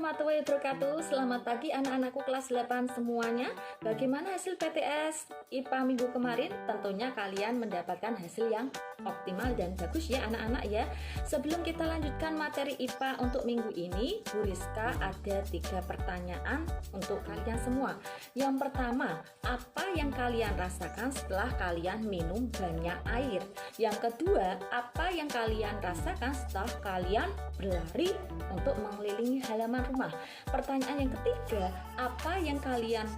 warahmatullahi wabarakatuh. Selamat pagi anak-anakku kelas 8 semuanya. Bagaimana hasil PTS IPA minggu kemarin? Tentunya kalian mendapatkan hasil yang optimal dan bagus ya anak-anak ya. Sebelum kita lanjutkan materi IPA untuk minggu ini, Bu Rizka ada 3 pertanyaan untuk kalian semua. Yang pertama, apa yang kalian rasakan setelah kalian minum banyak air? Yang kedua, apa yang kalian rasakan setelah kalian berlari untuk mengelilingi halaman rumah? Pertanyaan yang ketiga, apa yang kalian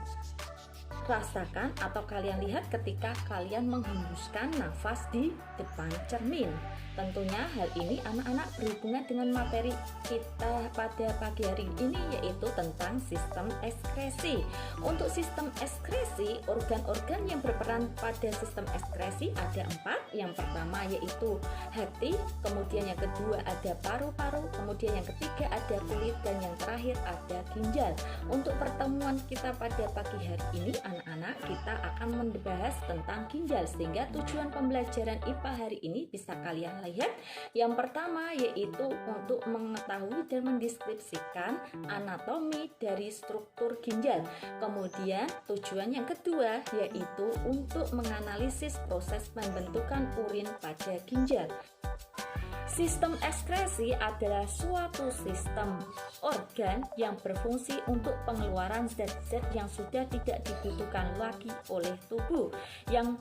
rasakan atau kalian lihat ketika kalian menghembuskan nafas di depan cermin? Tentunya hal ini anak-anak berhubungan dengan materi kita pada pagi hari ini, yaitu tentang sistem ekskresi. Untuk sistem ekskresi, organ-organ yang berperan pada sistem ekskresi ada 4. Yang pertama yaitu hati, kemudian yang kedua ada paru-paru, kemudian yang ketiga ada kulit, dan yang terakhir ada ginjal. Untuk pertemuan kita pada pagi hari ini anak-anak, kita akan membahas tentang ginjal, sehingga tujuan pembelajaran IPA hari ini bisa kalian lihat. Yang pertama yaitu untuk mengetahui dan mendeskripsikan anatomi dari struktur ginjal. Kemudian tujuan yang kedua yaitu untuk menganalisis proses pembentukan urin pada ginjal. Sistem ekskresi adalah suatu sistem organ yang berfungsi untuk pengeluaran zat-zat yang sudah tidak dibutuhkan lagi oleh tubuh. Yang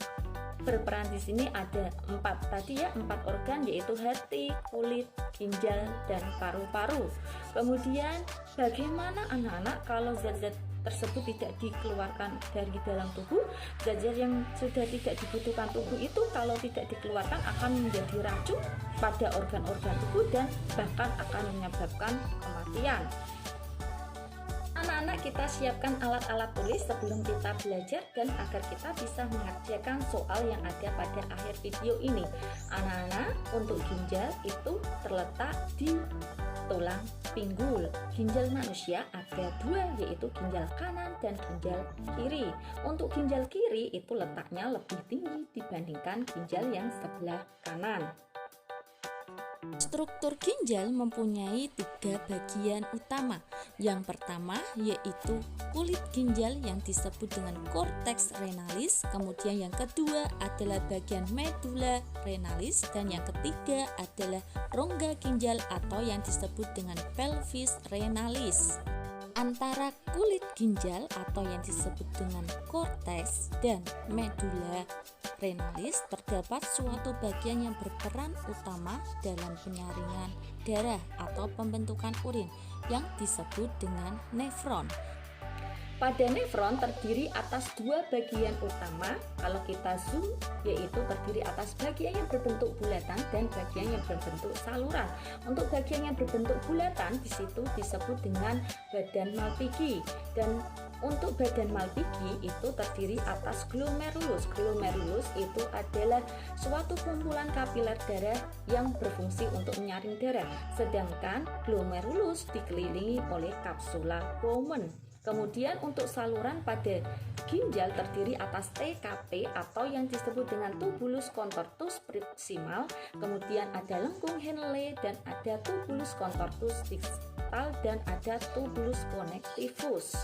berperan di sini ada 4 tadi ya, 4 organ yaitu hati, kulit, ginjal, dan paru-paru. Kemudian bagaimana anak-anak kalau zat-zat tersebut tidak dikeluarkan dari dalam tubuh? Zat-zat yang sudah tidak dibutuhkan tubuh itu kalau tidak dikeluarkan akan menjadi racun pada organ-organ tubuh dan bahkan akan menyebabkan kematian. Anak-anak, kita siapkan alat-alat tulis sebelum kita belajar dan agar kita bisa mengerjakan soal yang ada pada akhir video ini. Anak-anak, untuk ginjal itu terletak di tulang pinggul. Ginjal manusia ada 2, yaitu ginjal kanan dan ginjal kiri. Untuk ginjal kiri itu letaknya lebih tinggi dibandingkan ginjal yang sebelah kanan. Struktur ginjal mempunyai 3 bagian utama. Yang pertama yaitu kulit ginjal yang disebut dengan cortex renalis, kemudian yang kedua adalah bagian medulla renalis, dan yang ketiga adalah rongga ginjal atau yang disebut dengan pelvis renalis. Antara kulit ginjal atau yang disebut dengan cortex dan medulla renalis terdapat suatu bagian yang berperan utama dalam penyaringan darah atau pembentukan urin yang disebut dengan nefron. Pada nefron terdiri atas 2 bagian utama. Kalau kita zoom, yaitu terdiri atas bagian yang berbentuk bulatan dan bagian yang berbentuk saluran. Untuk bagian yang berbentuk bulatan di situ disebut dengan badan Malpighi, dan untuk badan Malpighi itu terdiri atas glomerulus. Glomerulus itu adalah suatu kumpulan kapiler darah yang berfungsi untuk menyaring darah, sedangkan glomerulus dikelilingi oleh kapsula Bowman. Kemudian untuk saluran pada ginjal terdiri atas TKP atau yang disebut dengan tubulus contortus proximal, kemudian ada lengkung Henle, dan ada tubulus contortus distal, dan ada tubulus connectivus.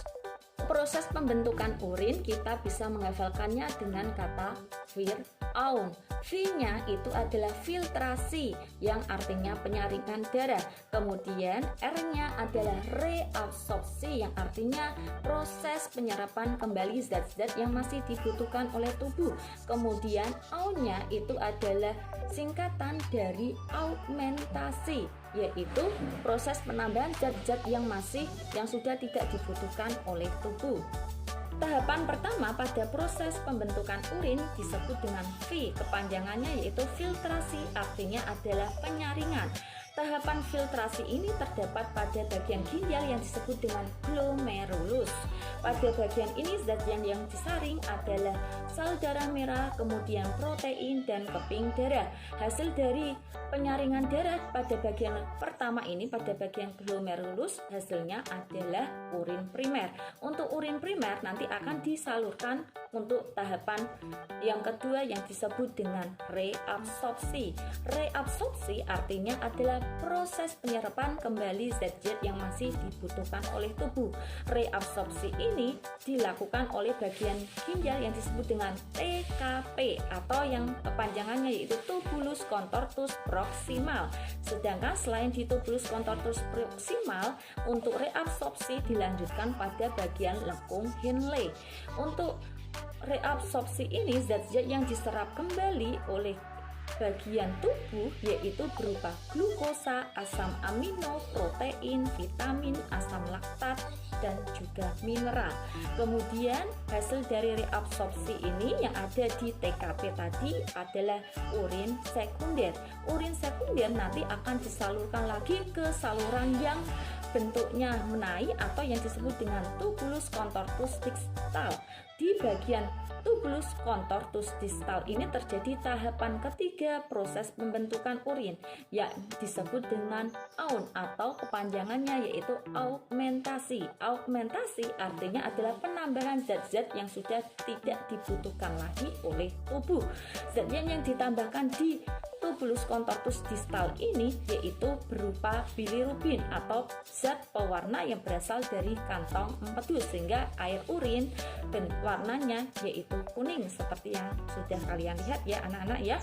Proses pembentukan urin kita bisa menghafalkannya dengan kata Viraun. V-nya itu adalah filtrasi yang artinya penyaringan darah. Kemudian R-nya adalah reabsorpsi yang artinya proses penyerapan kembali zat-zat yang masih dibutuhkan oleh tubuh. Kemudian A-nya itu adalah singkatan dari augmentasi, yaitu proses penambahan zat-zat yang sudah tidak dibutuhkan oleh tubuh. Tahapan pertama pada proses pembentukan urin disebut dengan V, kepanjangannya yaitu filtrasi, artinya adalah penyaringan. Tahapan filtrasi ini terdapat pada bagian ginjal yang disebut dengan glomerulus. Pada bagian ini zat yang disaring adalah sel darah merah, kemudian protein, dan keping darah. Hasil dari penyaringan darah pada bagian pertama ini, pada bagian glomerulus, hasilnya adalah urin primer. Untuk urin primer nanti akan disalurkan untuk tahapan yang kedua yang disebut dengan reabsorpsi. Reabsorpsi artinya adalah proses penyerapan kembali zat-zat yang masih dibutuhkan oleh tubuh. Reabsorpsi ini dilakukan oleh bagian ginjal yang disebut dengan TKP atau yang kepanjangannya yaitu tubulus contortus proximal. Sedangkan selain di tubulus contortus proximal, untuk reabsorpsi dilanjutkan pada bagian lekung Henle. Untuk reabsorpsi ini zat-zat yang diserap kembali oleh bagian tubuh yaitu berupa glukosa, asam amino, protein, vitamin, asam laktat, dan juga mineral. Kemudian hasil dari reabsorpsi ini yang ada di TKP tadi adalah urin sekunder. Urin sekunder nanti akan disalurkan lagi ke saluran yang bentuknya menai atau yang disebut dengan tubulus contortus distal. Di bagian tubulus contortus distal ini terjadi tahapan ketiga proses pembentukan urin yang disebut dengan AUN atau kepanjangannya yaitu augmentasi. Augmentasi artinya adalah penambahan zat-zat yang sudah tidak dibutuhkan lagi oleh tubuh. Zat yang ditambahkan di tubulus contortus distal ini yaitu berupa bilirubin atau zat pewarna yang berasal dari kantong empedu sehingga air urin dan warnanya yaitu kuning seperti yang sudah kalian lihat ya anak-anak ya.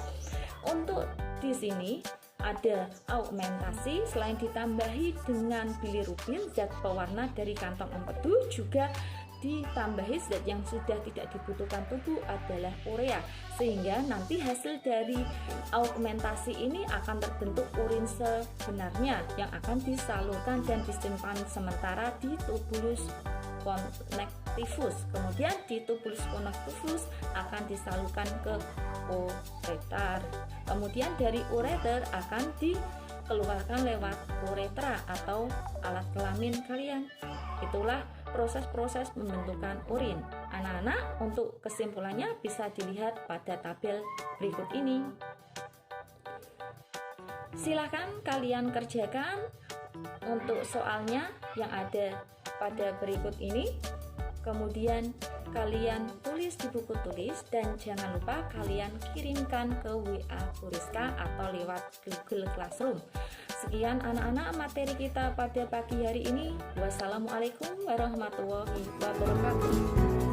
Untuk di sini ada augmentasi, selain ditambahi dengan bilirubin zat pewarna dari kantong empedu, juga ditambahi zat yang sudah tidak dibutuhkan tubuh adalah urea, sehingga nanti hasil dari augmentasi ini akan terbentuk urin sebenarnya yang akan disalurkan dan disimpan sementara di tubulus connectivus. Kemudian di tubulus connectivus akan disalurkan ke ureter. Kemudian dari ureter akan dikeluarkan lewat uretra atau alat kelamin kalian. Itulah proses-proses pembentukan urin. Anak-anak, untuk kesimpulannya bisa dilihat pada tabel berikut ini. Silakan kalian kerjakan untuk soalnya yang ada pada berikut ini. Kemudian kalian tulis di buku tulis dan jangan lupa kalian kirimkan ke WA Furiska atau lewat Google Classroom. Sekian anak-anak materi kita pada pagi hari ini. Wassalamualaikum warahmatullahi wabarakatuh.